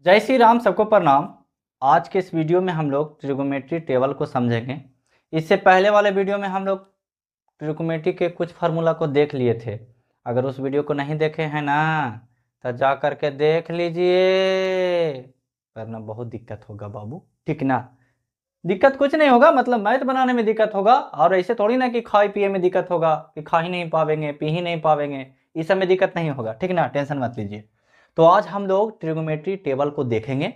जय श्री राम, सबको प्रणाम। आज के इस वीडियो में हम लोग ट्रिगोनोमेट्री टेबल को समझेंगे। इससे पहले वाले वीडियो में हम लोग ट्रिगोनोमेट्री के कुछ फार्मूला को देख लिए थे। अगर उस वीडियो को नहीं देखे हैं ना तो जा कर के देख लीजिए, वरना बहुत दिक्कत होगा बाबू, ठीक ना। दिक्कत कुछ नहीं होगा, मतलब मैथ बनाने में दिक्कत होगा, और ऐसे थोड़ी ना कि खाए पिए में दिक्कत होगा कि खा ही नहीं पावेंगे, पी ही नहीं पावेंगे, इस सब में दिक्कत नहीं होगा, ठीक ना, टेंशन मत लीजिए। तो आज हम लोग ट्रिगोनोमेट्री टेबल को देखेंगे।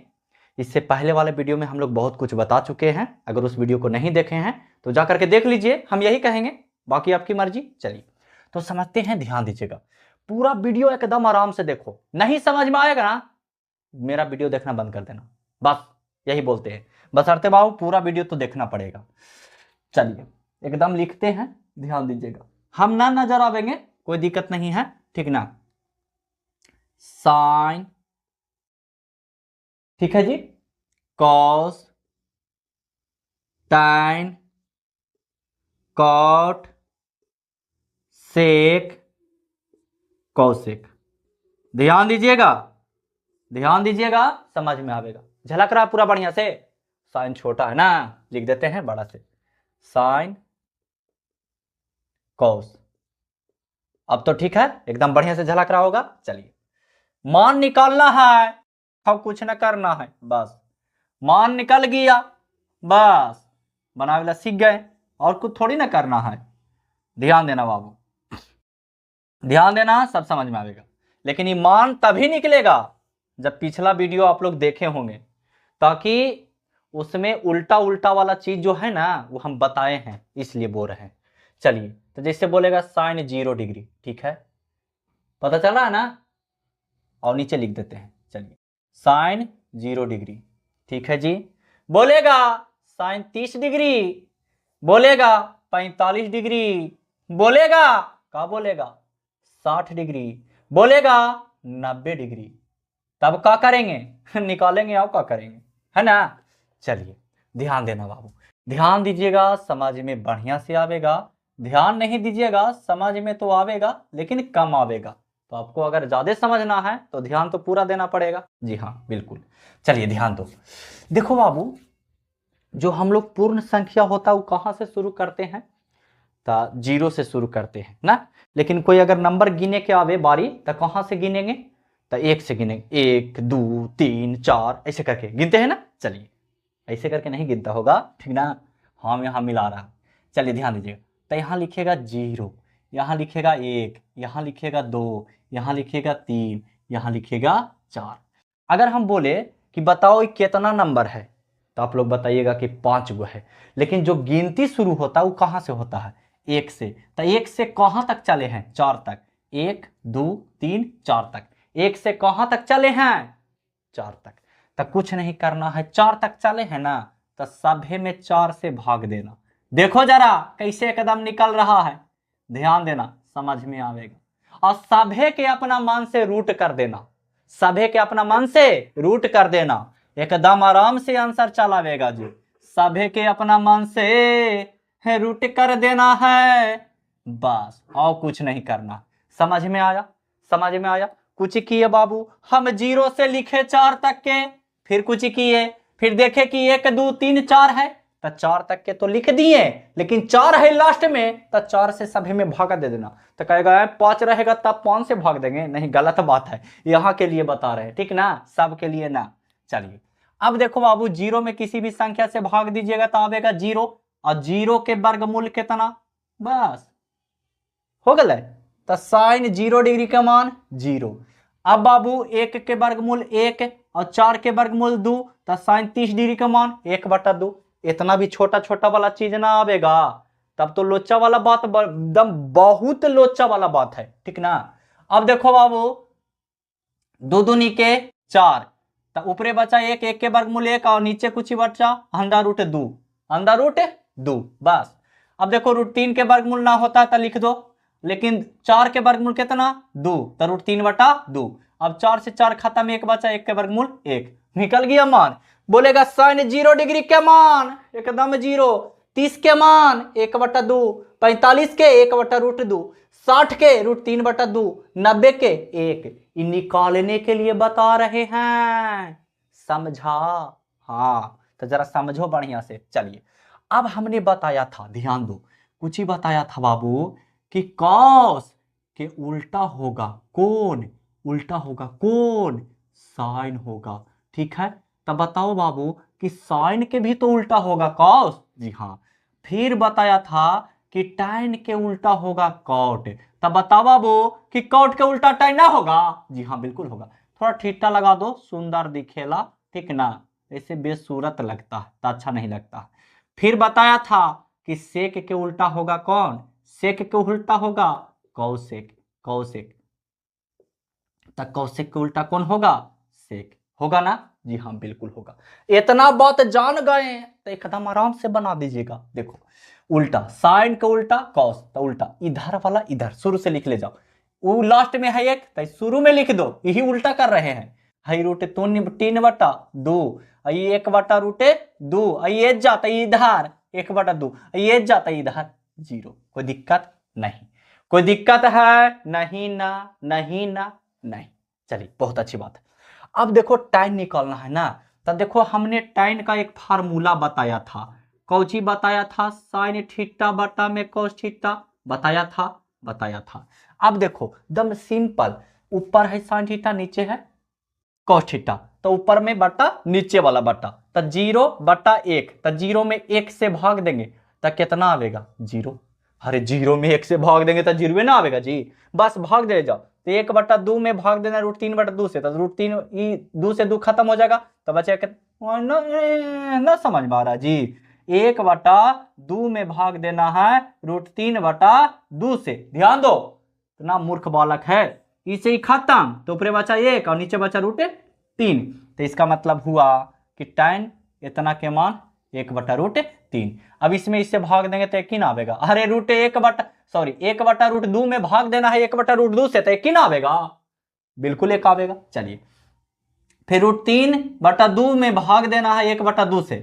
इससे पहले वाले वीडियो में हम लोग बहुत कुछ बता चुके हैं। अगर उस वीडियो को नहीं देखे हैं तो जा करके देख लीजिए, हम यही कहेंगे, बाकी आपकी मर्जी। चलिए तो समझते हैं, ध्यान दीजिएगा, पूरा वीडियो एकदम आराम से देखो। नहीं समझ में आएगा ना, मेरा वीडियो देखना बंद कर देना, बस यही बोलते हैं। बस अरते बाबू पूरा वीडियो तो देखना पड़ेगा। चलिए एकदम लिखते हैं, ध्यान दीजिएगा। हम ना नजर आवेंगे, कोई दिक्कत नहीं है, ठीक ना। साइन, ठीक है जी, कॉस, टाइन, कॉट, सेक, कौशिक। ध्यान दीजिएगा, ध्यान दीजिएगा, समझ में आवेगा। झलक रहा है पूरा बढ़िया से। साइन छोटा है ना, लिख देते हैं बड़ा से, साइन कॉस। अब तो ठीक है, एकदम बढ़िया से झलक रहा होगा। चलिए मान निकालना है, अब कुछ ना करना है, बस मान निकल गया, बस बनावेला सीख गए, और कुछ थोड़ी ना करना है। ध्यान देना बाबू, ध्यान देना, सब समझ में आएगा। लेकिन ये मान तभी निकलेगा जब पिछला वीडियो आप लोग देखे होंगे, ताकि उसमें उल्टा उल्टा वाला चीज जो है ना वो हम बताए हैं, इसलिए बोल रहे हैं। चलिए तो जैसे बोलेगा साइन 0 डिग्री, ठीक है, पता चल रहा है ना, और नीचे लिख देते हैं। चलिए साइन 0 डिग्री, ठीक है जी। बोलेगा साइन 30 डिग्री, बोलेगा 45 डिग्री, बोलेगा क्या, बोलेगा 60 डिग्री, बोलेगा 90 डिग्री, तब क्या करेंगे निकालेंगे, आप क्या करेंगे, है ना। चलिए ध्यान देना बाबू, ध्यान दीजिएगा, समझ में बढ़िया से आवेगा। ध्यान नहीं दीजिएगा समझ में तो आवेगा लेकिन कम आवेगा। तो आपको अगर ज्यादा समझना है तो ध्यान तो पूरा देना पड़ेगा। जी हाँ बिल्कुल। चलिए ध्यान दो, देखो बाबू, जो हम लोग पूर्ण संख्या होता है वो कहाँ से शुरू करते हैं, तो 0 से शुरू करते हैं ना। लेकिन कोई अगर नंबर गिने के आवे बारी तो कहाँ से गिनेंगे, तो 1 से गिनेंगे, 1 2 3 4 ऐसे करके गिनते हैं ना। चलिए ऐसे करके नहीं गिनता होगा, ठीक ना, हम यहाँ मिला रहा। चलिए ध्यान दीजिएगा, तो यहाँ लिखेगा 0, यहाँ लिखेगा 1, यहाँ लिखेगा 2, यहाँ लिखेगा 3, यहाँ लिखेगा 4। अगर हम बोले कि बताओ ये कितना नंबर है, तो आप लोग बताइएगा कि 5 गो है। लेकिन जो गिनती शुरू होता है वो कहाँ से होता है, 1 से। तो 1 से कहाँ तक चले हैं, 4 तक, 1 2 3 4 तक। 1 से कहाँ तक चले हैं, 4 तक। तो कुछ नहीं करना है, 4 तक चले हैं ना, तो सभे में 4 से भाग देना। देखो जरा कैसे एकदम निकल रहा है, ध्यान देना, समझ में आवेगा। और सभे के अपना मन से रूट कर देना, सभे के अपना मन से रूट कर देना, एकदम आराम से आंसर चलावेगा जी। सभे के अपना मन से रूट कर देना है, बस और कुछ नहीं करना। समझ में आया, समझ में आया। कुछ किए बाबू, हम 0 से लिखे 4 तक के, फिर कुछ किए, फिर देखे कि 1 2 3 4 है, तो 4 तक के तो लिख दिए, लेकिन 4 है लास्ट में, तो 4 से सभी में भागा दे देना। तो कहेगा 5 रहेगा तब 5 से भाग देंगे, नहीं गलत बात है, यहाँ के लिए बता रहे हैं, ठीक ना, सब के लिए ना। चलिए अब देखो बाबू, 0 में किसी भी संख्या से भाग दीजिएगा तो आवेगा 0, और 0 के वर्गमूल कितना, बस हो गया। तो साइन 0 डिग्री का मान 0। अब बाबू 1 के वर्गमूल 1 और 4 के वर्गमूल 2, तो साइन 30 डिग्री का मान 1/2। इतना भी छोटा छोटा वाला चीज ना आवेगा, तब तो लोचा वाला बात, एकदम बहुत लोचा वाला बात है, ठीक ना। अब देखो बाबू, 2 दूनी के 4, तो ऊपरे बचा 1, 1 के वर्गमूल 1, और नीचे कुछ ही बचा अंडा रूट 2, अंडा रूट 2, बस। अब देखो रूट 3 के वर्गमूल ना होता तो लिख दो, लेकिन 4 के वर्गमूल कितना, 2, तो रूट 3/2। अब 4 से 4 खत्म, 1 बचा, 1 के वर्गमूल 1, निकल गया मान। बोलेगा साइन 0 डिग्री के मान एकदम 0, 30 के मान 1/2, 45 के 1/√2, 60 के √3/2, 90 के 1। निकालने के लिए बता रहे हैं, समझा। हाँ, तो जरा समझो बढ़िया से। चलिए, अब हमने बताया था, ध्यान दो, कुछ ही बताया था बाबू कि कॉस के उल्टा होगा कौन, उल्टा होगा कौन, साइन होगा। ठीक है, तब बताओ बाबू कि साइन के भी तो उल्टा होगा कॉस। जी हाँ। फिर बताया था कि टैन के उल्टा होगा कॉट। तब बताओ बाबू कि कॉट के उल्टा टैन ना होगा। जी हाँ, बिल्कुल होगा। थोड़ा ठीठा लगा दो, सुंदर दिखेला, ठीक ना, ऐसे बेसूरत लगता है तो अच्छा नहीं लगता। फिर बताया था कि सेक के उल्टा होगा कौन, सेक के उल्टा होगा कौसेक, कौसेक। तो कौशिक के उल्टा कौन होगा, सेक होगा ना। जी हाँ, बिल्कुल होगा। इतना बात जान गए तो एकदम आराम से बना दीजिएगा। देखो, उल्टा साइन का उल्टा कॉस, तो उल्टा इधर वाला इधर शुरू से लिख ले जाओ। वो लास्ट में है एक, तो शुरू में लिख दो, यही उल्टा कर रहे हैं। हई रूटे 3/2, ये 1/2, ये जाता इधर 1/2, ये जाता इधर 0। कोई दिक्कत नहीं, कोई दिक्कत है नहीं ना, नहीं ना, नहीं। चलिए, बहुत अच्छी बात है। अब देखो टाइन निकालना है ना, तब देखो हमने टाइन का एक फार्मूला बताया था। कौची बताया था, साइन थीटा बटा में कॉस थीटा बताया था, बताया था। अब देखो एकदम सिंपल, ऊपर है साइन थीटा, नीचे है कॉस थीटा, तो ऊपर में बटा नीचे वाला बटा, तो 0/1, तो 0 में 1 से भाग देंगे तो कितना आवेगा, 0। अरे 0 में 1 से भाग देंगे तो 0 ना आवेगा जी, बस भाग दे जाओ। तो 1/2 में भाग देना √3/2 से, तो √3 2 से 2 खत्म हो जाएगा, तो बचेगा ना समझ में आ रहा जी। 1/2 में भाग देना है √3/2 से, ध्यान दो, इतना मूर्ख बालक है। इसे ही खत्म, तो ऊपर बचा 1 और नीचे बचा √3, तो इसका मतलब हुआ कि tan इतना के मान 1/√3। अब इसमें इससे भाग देंगे तो 1 ही ना आवेगा। अरे 1/2 में भाग देना है 1/√2 से, तो 1 ही ना आवेगा, बिल्कुल 1 आवेगा। चलिए, फिर √3/2 में भाग देना है 1/2 से,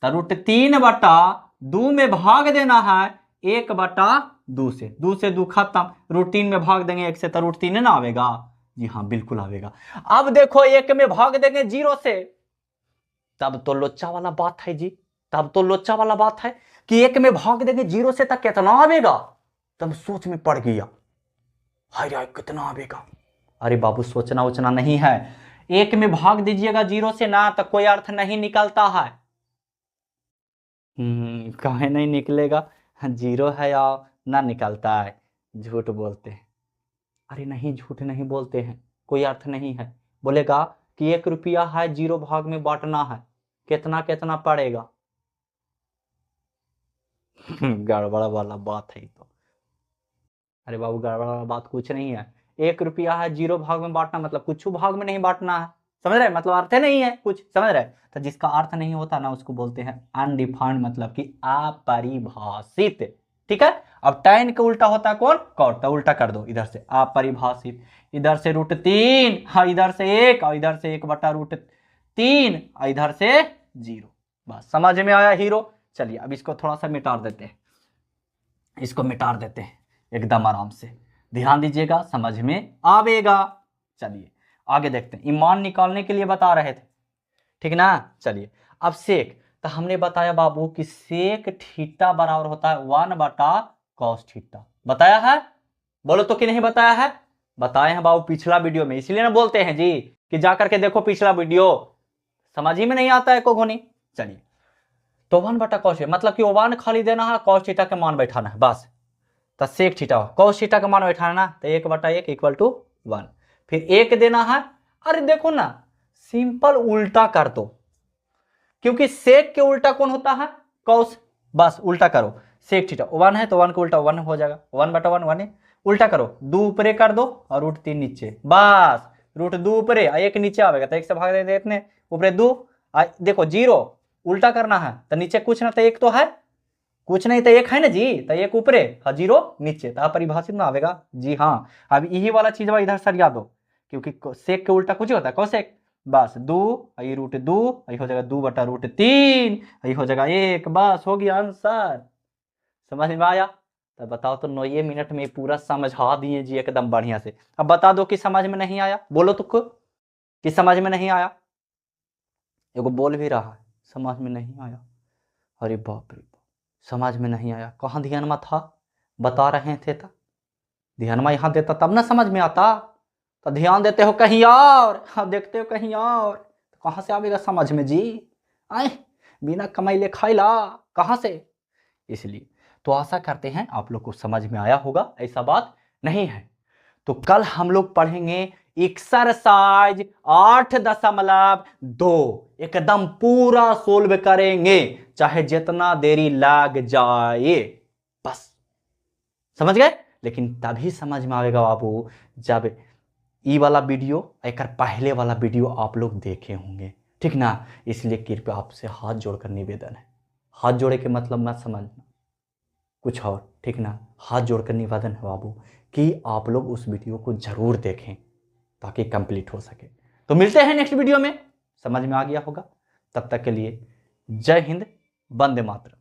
तो √3/2 में भाग देना है 1/2 से, 2 से 2 खत्म, √3 में भाग देंगे 1 से, तो √3 ना आवेगा। जी हाँ, बिल्कुल आवेगा। अब देखो 1 में भाग देंगे 0 से, तब तो लोचा वाला बात है जी, तब तो लोचा वाला बात है कि 1 में भाग देंगे 0 से तक कितना आवेगा। तब सोच में पड़ गया, हाय यार कितना आवेगा। अरे बाबू, सोचना उचना नहीं है, 1 में भाग दीजिएगा 0 से ना, तो कोई अर्थ नहीं निकलता है। काहे नहीं निकलेगा, 0 है या ना निकलता है, झूठ बोलते हैं। अरे नहीं, झूठ नहीं बोलते हैं, कोई अर्थ नहीं है। बोलेगा कि 1 रुपया है, 0 भाग में बांटना है, कितना कितना पड़ेगा। गड़बड़ वाला बात है तो। अरे बाबू, गड़बड़ वाला बात कुछ नहीं है। 1 रुपया है, 0 भाग में बांटना मतलब कुछ भाग में नहीं बांटना है, समझ रहे, मतलब अर्थ नहीं है कुछ, समझ रहे। तो जिसका अर्थ नहीं होता ना, उसको बोलते हैं अनडिफाइंड, मतलब कि अपरिभाषित। ठीक है। अब tan का उल्टा होता है कौन, कॉट, तो उल्टा कर दो, इधर से अपरिभाषित, इधर से √3, हाँ इधर से 1 और इधर से 1/√3 और इधर से 0। बस समझ में आया हीरो। चलिए, अब इसको थोड़ा सा मिटा देते हैं, इसको मिटा देते हैं एकदम आराम से, ध्यान दीजिएगा, समझ में आवेगा। चलिए आगे देखते हैं, ईमान निकालने के लिए बता रहे थे, ठीक ना। चलिए, अब सेक, तो हमने बताया बाबू कि सेक थीटा बराबर होता है 1/cos थीटा, बताया है, बोलो तो कि नहीं बताया है, बताए हैं बाबू पिछला वीडियो में, इसलिए ना बोलते हैं जी कि जाकर के देखो पिछला वीडियो, समझ ही में नहीं आता है कोगोनी। चलिए, तो 1/cos मतलब कि 1 खाली देना है, cos थीटा के मान बैठाना है बस, तो सेक थीटा cos थीटा का मान बैठाना ना, तो 1/1 = 1, फिर 1 देना है। अरे देखो ना, सिंपल उल्टा कर दो, क्योंकि सेक के उल्टा कौन होता है, cos, बस उल्टा करो, सेक थीटा 1 है तो 1 का उल्टा 1 हो जाएगा, 1/1 1 है, उल्टा करो, 2 ऊपरे कर दो और √3 नीचे, बस √2 ऊपरे 1 नीचे आवेगा, तो 1 से भाग देते इतने, ऊपरे 2, देखो 0 उल्टा करना है, तो नीचे कुछ ना, तो 1 तो है, कुछ नहीं तो 1 है ना जी, तो 1 ऊपरे और 0 नीचे, तो परिभाषित में आवेगा। जी हाँ, अब यही वाला चीज इधर सरिया दो, क्योंकि सेक के उल्टा कुछ होता है कोसेक, बस 2 ये √2 ये हो जाएगा 2/√3, ये हो जाएगा 1, बस हो गया आंसर। समझ में आया। तो बताओ, तो 9 मिनट में पूरा समझा दिए जी एकदम बढ़िया से। अब बता दो कि समझ में नहीं आया, बोलो तो कि समझ में नहीं आया। एगो बोल भी रहा है, समझ में नहीं आया। अरे बाप रे बाप, समझ में नहीं आया। कहाँ ध्यान में था, बता रहे थे तो ध्यान में यहाँ देता तब ना समझ में आता। तो ध्यान देते हो कहीं और, हाँ देखते हो कहीं और, तो कहाँ से आवेगा समझ में जी? आए, बिना कमाई ले खाइला कहाँ से? इसलिए तो आशा करते हैं आप लोग को समझ में आया होगा, ऐसा बात नहीं है। तो कल हम लोग पढ़ेंगे एक्सरसाइज 8.2, एकदम पूरा सोल्व करेंगे, चाहे जितना देरी लग जाए, बस समझ गए। लेकिन तभी समझ में आएगा बाबू जब ई वाला वीडियो एक पहले वाला वीडियो आप लोग देखे होंगे, ठीक ना। इसलिए कृपया आपसे हाथ जोड़कर निवेदन है, हाथ जोड़े के मतलब मत समझना कुछ और, ठीक ना। हाथ जोड़कर निवेदन है बाबू कि आप लोग उस वीडियो को जरूर देखें ताकि कंप्लीट हो सके। तो मिलते हैं नेक्स्ट वीडियो में, समझ में आ गया होगा। तब तक के लिए जय हिंद, वंदे मातरम।